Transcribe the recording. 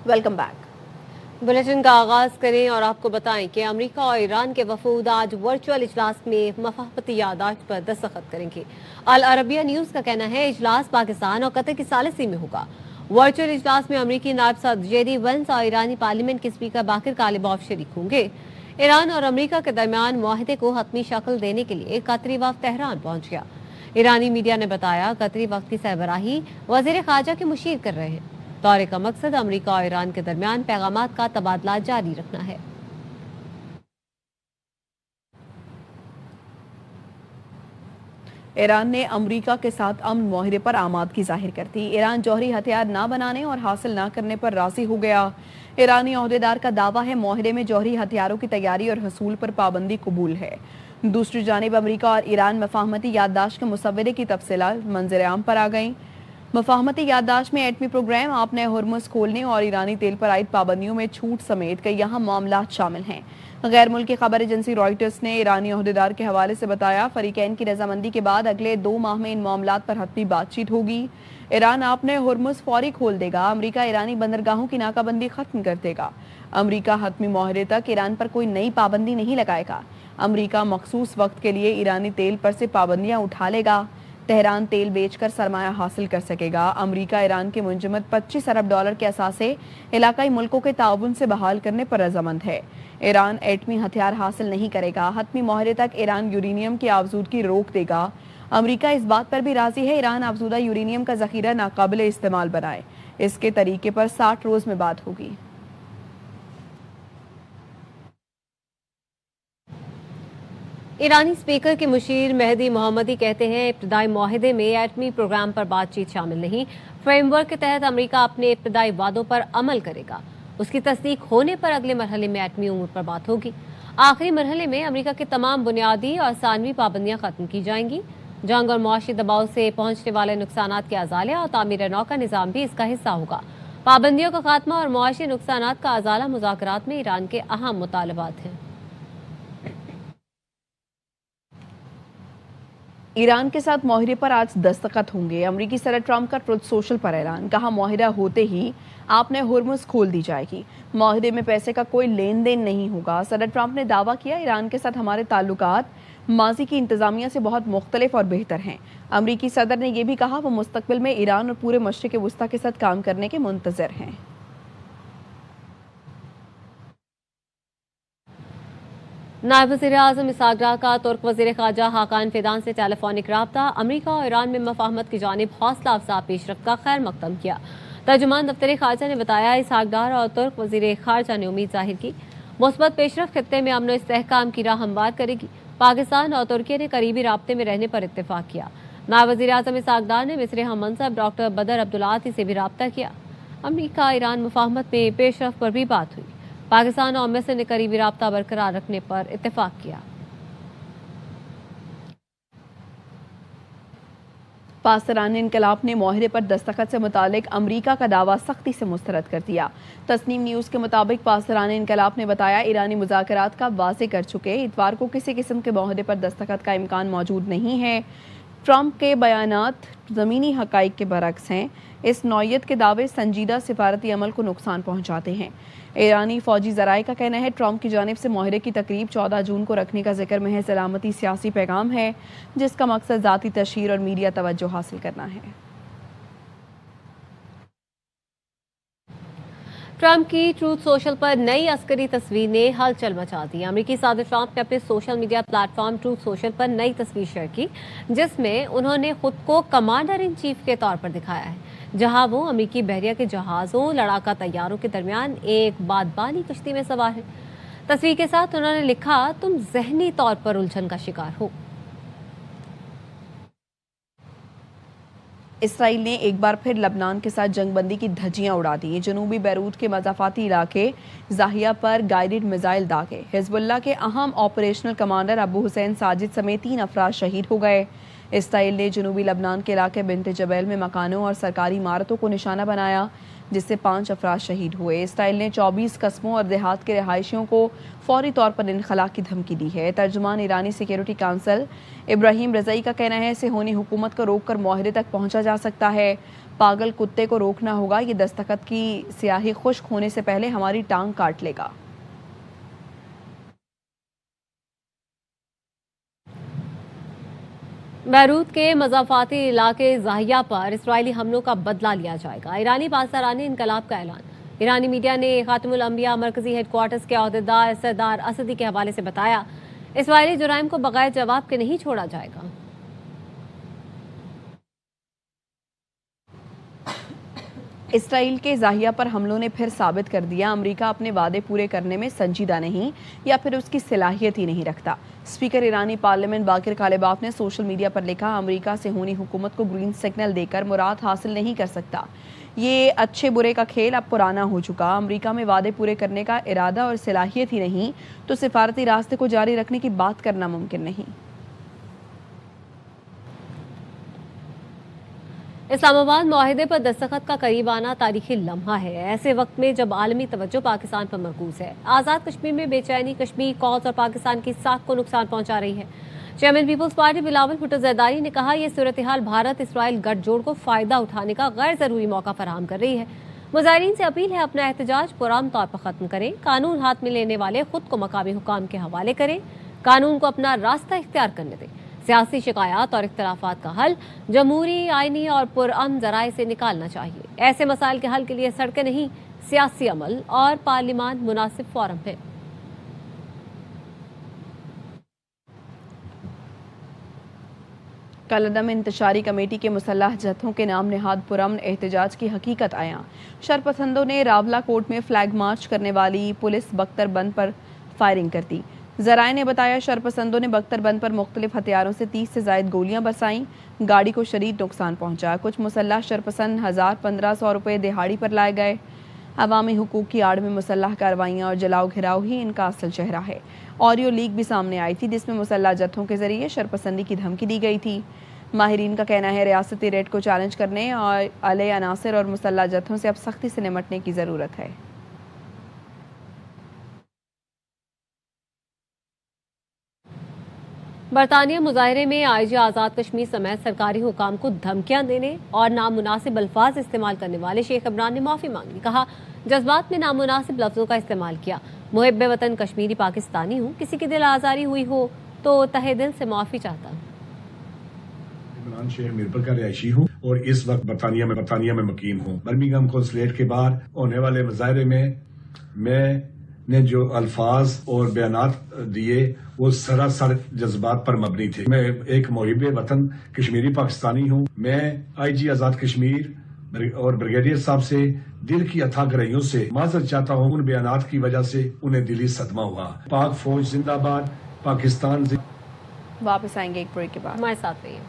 Welcome back. Bulletin का आगाज करें और आपको बताएं कि अमेरिका और ईरान के वफूद आज वर्चुअल इजलास में मफाहमती यादाश्त पर दस्तखत करेंगे। अल अरबिया न्यूज का कहना है इजलास पाकिस्तान और कतर की सालिसी में होगा। वर्चुअल इजलास में अमेरिकी नायब सदर जेडी वेंस और ईरानी पार्लियामेंट के स्पीकर बाकिर कालिबॉफ शरीक होंगे। ईरान और अमेरिका के दरमियान मुआहदे को हतमी शक्ल देने के लिए कतरी वफ्द तेहरान पहुंच गया। ईरानी मीडिया ने बताया कतरी वफ्द की सरबराही वजीर खारजा के मुशीर कर रहे हैं। दौरे का मकसद अमेरिका और ईरान के दरमियान पैगामात का तबादला जारी रखना है। ईरान ने अमेरिका के साथ अमन मुआहदे पर आमादगी जाहिर कर दी। ईरान जौहरी हथियार ना बनाने और हासिल ना करने पर राजी हो गया। ईरानी ओहदेदार का दावा है मुआहदे में जौहरी हथियारों की तैयारी और हसूल पर पाबंदी कबूल है। दूसरी जानिब अमेरिका और ईरान मफाहमती याददाश्त के मुसव्वदे की तफसीलात मंजर आम पर आ गईं। मफाहमती याददाश्त में एटमी प्रोग्राम, आपने हुर्मुज़ खोलने और ईरानी तेल पर आयद पाबंदियों में छूट समेत कई अहम मामलात शामिल हैं। गैर मुल्की खबर एजेंसी रॉयटर्स ने ईरानी ओहदेदार के हवाले से बताया, फरीकैन की रजामंदी के बाद अगले 2 माह में इन मामलात पर हतमी बातचीत होगी। ईरान आपने हुर्मुज़ फौरी खोल देगा, अमेरिका ईरानी बंदरगाहों की नाकाबंदी खत्म कर देगा। अमेरिका हतमी मुआहदे तक ईरान पर कोई नई पाबंदी नहीं लगाएगा। अमेरिका मखसूस वक्त के लिए ईरानी तेल पर से पाबंदियां उठा लेगा। तेहरान तेल बेचकर सरमाया हासिल कर सकेगा। अमेरिका ईरान के मुंजमद $25 अरब के असासे इलाकाई मुल्कों के ताउन से बहाल करने पर रजामंद है। ईरान एटमी हथियार हासिल नहीं करेगा। हतमी मुआहदे तक ईरान यूरेनियम की आफजूदगी रोक देगा। अमेरिका इस बात पर भी राजी है ईरान आफजूदा यूरेनियम का जखीरा नाकाबिल इस्तेमाल बनाए। इसके तरीके पर 60 रोज में बात होगी। ईरानी स्पीकर के मुशीर मेहदी मोहम्मदी कहते हैं इब्तदाई मुआहदे में एटमी प्रोग्राम पर बातचीत शामिल नहीं। फ्रेमवर्क के तहत अमेरिका अपने इब्तदाई वादों पर अमल करेगा। उसकी तस्दीक होने पर अगले मरहले में एटमी उमूर पर बात होगी। आखिरी मरहले में अमेरिका के तमाम बुनियादी और सानवी पाबंदियां खत्म की जाएंगी। जंग और मुआशी दबाव से पहुंचने वाले नुकसानात के अजाले और तामीर नौ का निज़ाम भी इसका हिस्सा होगा। पाबंदियों का खात्मा और मुआशी नुकसानात का अजाला मुज़ाकरात में ईरान के अहम मुतालबात हैं। ईरान के साथ मुआहदे पर आज दस्तखत होंगे। अमेरिकी सदर ट्रंप का ट्रुथ सोशल पर ऐलान, कहा मुआहदा होते ही आपने हुर्मुज़ खोल दी जाएगी। मुआहदे में पैसे का कोई लेन देन नहीं होगा। सदर ट्रंप ने दावा किया ईरान के साथ हमारे ताल्लुकात माजी की इंतजामिया से बहुत मुख्तलिफ और बेहतर हैं। अमेरिकी सदर ने यह भी कहा वो मुस्तकबिल में ईरान और पूरे मशरिक़ वुस्ता के साथ काम करने के मुंतज़र हैं। नायब वज़ीर आज़म इसहाक डार का तुर्क वज़ीर ख़ारजा हाकान फिदान से टेलीफोनिक राब्ता। अमेरिका और ईरान में मफाहमत की जानिब हौसला अफजा पेशरफ्त का खैर मकदम किया। तर्जुमान दफ्तर ख़ारजा ने बताया इसहाक डार और तुर्क वज़ीर ख़ारजा ने उम्मीद जाहिर की मुस्बत पेशरफ्त खित्ते में अमन व इस्तेहकाम की राह हमवार करेगी। पाकिस्तान और तुर्की ने करीबी राब्ते में रहने पर इत्तेफाक किया। नायब वज़ीर आज़म इसहाक डार ने मिस्र हम मनसब डॉक्टर बदर अब्दुल्लाती से भी राब्ता किया। अमेरिका ईरान मफाहमत में पेशरफ्त पर भी बात हुई। पाकिस्तान और मिस्र ने करीबी राब्ता बरकरार रखने पर इत्तेफाक किया। पासरान इनकलाब ने मुआहदे पर दस्तखत से मुतालिक अमेरिका का दावा सख्ती से मुस्तरद कर दिया। तस्नीम न्यूज़ के मुताबिक पासरान इनकलाब ने बताया ईरानी मुज़ाकरात का वाज़े कर चुके इतवार को किसी किस्म के मुआहदे पर दस्तखत का इम्कान मौजूद नहीं है। ट्रंप के बयानात ज़मीनी हक़ाइक़ के बरक्स हैं। इस नौयत के दावे संजीदा सिफारती अमल को नुकसान पहुँचाते हैं। ईरानी फौजी ज़राए का कहना है ट्रंप की जानिब से मुआहदे की तकरीब 14 जून को रखने का जिक्र महज सलामती सियासी पैगाम है, जिसका मकसद ज़ाती तशहीर और मीडिया तवज्जो हासिल करना है। ट्रंप की ट्रूथ सोशल पर नई अस्करी तस्वीर ने हलचल मचा दी। अमेरिकी सदर ट्रंप ने अपने social media platform truth social पर नई तस्वीर शेयर की, जिसमें उन्होंने खुद को कमांडर इन चीफ के तौर पर दिखाया है, जहां वो अमेरिकी बहरिया के जहाज़ों लड़ाका तैयारों के दरमियान एक बादबानी कश्ती में सवार है। तस्वीर के साथ उन्होंने लिखा, तुम जहनी तौर पर उलझन का शिकार हो। इसराइल ने एक बार फिर लबनान के साथ जंगबंदी की धज्जियां उड़ा दी। जनूबी बैरूत के मज़ाफ़ाती इलाके ज़ाहिया पर गाइडेड मिसाइल दागे। हिज़्बुल्लाह के अहम ऑपरेशनल कमांडर अबू हुसैन साजिद समेत 3 अफराद शहीद हो गए। اسرائیل نے جنوبی لبنان کے علاقے بنت جبیل میں مکانوں اور سرکاری عمارتوں کو نشانہ بنایا، جس سے 5 افراد شہید ہوئے۔ اسرائیل نے 24 قصبوں اور دیہات کے رہائشیوں کو فوری طور پر انخلاء کی دھمکی دی ہے۔ ترجمان ایرانی سیکیورٹی کونسل ابراہیم رضائی کا کہنا ہے صہیونی حکومت کو روک کر معاہدے تک پہنچا جا سکتا ہے۔ پاگل کتے کو روکنا ہوگا، یہ دستخط کی سیاہی خشک ہونے سے پہلے ہماری ٹانگ کاٹ لے گا۔ بیروت کے مضافاتی علاقے زاہیہ پر اسرائیلی حملوں کا بدلہ لیا جائے گا، ایرانی پاسداران انقلاب کا اعلان۔ ایرانی میڈیا نے خاتم الانبیاء مرکزی ہیڈ کوارٹرز کے عہدیدار سردار اسدی کے حوالے سے بتایا، اسرائیلی جرائم کو بغیر جواب کے نہیں چھوڑا جائے گا۔ اسرائیل کے زاہیہ پر حملوں نے پھر ثابت کر دیا امریکہ اپنے وعدے پورے کرنے میں سنجیدہ نہیں یا پھر اس کی صلاحیت ہی نہیں رکھتا۔ اسپیکر ایرانی پارلیمنٹ باقر کالباف نے سوشل میڈیا پر لکھا، امریکہ صہیونی حکومت کو گرین سگنل دے کر مراد حاصل نہیں کر سکتا۔ یہ اچھے برے کا کھیل اب پرانا ہو چکا۔ امریکہ میں وعدے پورے کرنے کا ارادہ اور صلاحیت ہی نہیں تو سفارتی راستے کو جاری رکھنے کی بات کرنا ممکن نہیں۔ اسلام آباد معاہدے پر دستخط کا قریب آنا تاریخی لمحہ ہے، ایسے وقت میں جب عالمی توجہ پاکستان پر مرکوز ہے۔ آزاد کشمیر میں بے چینی کشمیر کاز اور پاکستان کی ساکھ کو نقصان پہنچا رہی ہے۔ چیئرمین پیپلز پارٹی بلاول بھٹو زرداری نے کہا، یہ صورتحال بھارت اسرائیل گٹھ جوڑ کو فائدہ اٹھانے کا غیر ضروری موقع فراہم کر رہی ہے۔ مظاہرین سے اپیل ہے اپنا احتجاج پرامن طور پر ختم کریں، قانون ہاتھ میں لینے والے خود کو مقامی حکام کے حوالے کریں، قانون کو اپنا راستہ اختیار کرنے دیں۔ سیاسی شکایات اور اختلافات کا حل جمہوری، آئینی اور پرامن ذرائع سے نکالنا چاہیے۔ ایسے مسائل کے حل کے لیے سڑکیں نہیں، سیاسی عمل اور پارلیمان مناسب فورم ہے۔ کالعدم انتشاری کمیٹی کے مسلح جتھوں کے نام نہاد پرامن احتجاج کی حقیقت عیاں۔ شرپسندوں نے راولہ کوٹ میں فلیگ مارچ کرنے والی پولیس بختر بند پر فائرنگ کر دی۔ ذرائع نے بتایا شرپسندوں نے بختر بند پر مختلف ہتھیاروں سے 30 سے زائد گولیاں برسائیں، گاڑی کو شدید نقصان پہنچا۔ کچھ مسلح شرپسند 1500 روپے دہاڑی پر لائے گئے۔ عوامی حقوق کی آڑ میں مسلح کارروائیاں اور جلاؤ گھراؤ ہی ان کا اصل چہرہ ہے۔ آڈیو لیک بھی سامنے آئی تھی جس میں مسلح جتھوں کے ذریعے شرپسندی کی دھمکی دی گئی تھی۔ ماہرین کا کہنا ہے ریاستی ریٹ کو چیلنج کرنے اور علیہ عناصر اور مسلح جتھوں سے اب سختی سے نمٹنے کی ضرورت ہے۔ برطانیہ مظاہرے میں آئی جی آزاد کشمیر سمیت سرکاری حکام کو دھمکیاں دینے اور نامناسب الفاظ استعمال کرنے والے شیخ عمران نے معافی مانگی۔ کہا، جذبات میں نامناسب لفظوں کا استعمال کیا، محب وطن کشمیری پاکستانی ہوں، کسی کی دل آزاری ہوئی ہو تو تہہ دل سے معافی چاہتا ہوں۔ عمران شیخ میرپور کا رہائشی ہوں اور اس وقت برطانیہ میں مقیم ہوں۔ برمنگھم کونسلیٹ کے باہر ہونے والے مظاہرے میں نے جو الفاظ اور بیانات دیے وہ سراسر جذبات پر مبنی تھے۔ میں ایک محب وطن کشمیری پاکستانی ہوں۔ میں آئی جی آزاد کشمیر اور بریگیڈیئر صاحب سے دل کی اتھا گہرائیوں سے معذرت چاہتا ہوں، ان بیانات کی وجہ سے انہیں دلی صدمہ ہوا۔ پاک فوج زندہ باد، پاکستان واپس آئیں گے ایک بریک کے بعد، ہمارے ساتھ رہیے۔